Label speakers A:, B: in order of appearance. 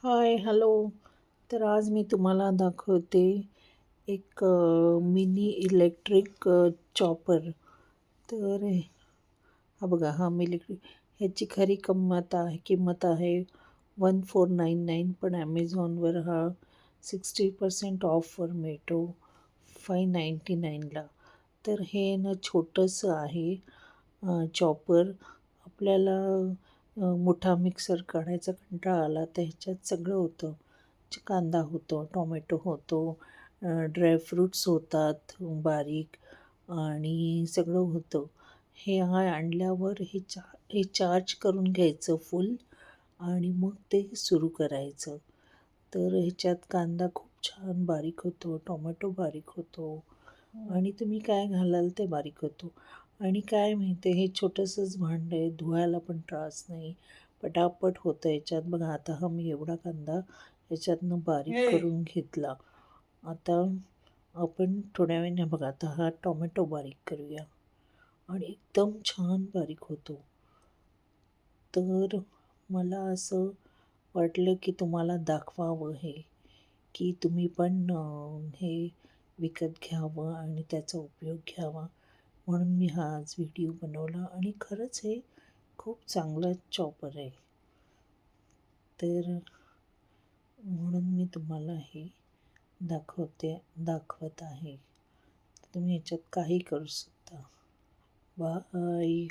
A: हाय, hello. तर आज मी तुम्हाला दाखवते एक मिनी इलेक्ट्रिक चॉपर. तर हा बघा, हा इलेक्ट्रिक ह्याची खरी किंमत आहे 1499, पण ॲमेझॉनवर हा 60% ऑफवर मिळतो 599ला. तर हे ना छोटंसं आहे चॉपर. आपल्याला मोठा मिक्सर काढायचा कंटाळा आला तर ह्याच्यात सगळं होतं. कांदा होतो, टोमॅटो होतो, ड्रायफ्रूट्स होतात बारीक, आणि सगळं होतं. हे आणल्यावर हे चार्ज करून घ्यायचं फुल, आणि मग ते सुरू करायचं. तर ह्याच्यात कांदा खूप छान बारीक होतो, टोमॅटो बारीक होतो, आणि तुम्ही काय घालाल ते बारीक होतो. आणि काय माहिती आहे, हे छोटंसंच भांडं आहे, धुवायला पण त्रास नाही, पटापट होतं याच्यात. बघा, आता हा मी एवढा कांदा याच्यातनं बारीक करून घेतला. आता आपण थोड्या वेळाने बघा, आता हा टोमॅटो बारीक करूया, आणि एकदम छान बारीक होतो. तर मला असं वाटलं की तुम्हाला दाखवावं हे, की तुम्ही पण हे विकत घ्यावं आणि त्याचा उपयोग घ्यावा, म्हणून मी हा आज व्हिडिओ बनवला. आणि खरंच हे खूप चांगलं चॉपर आहे. तर म्हणून मी तुम्हाला हे दाखवत आहे. तुम्ही ह्याच्यात काही करू शकता. बाय.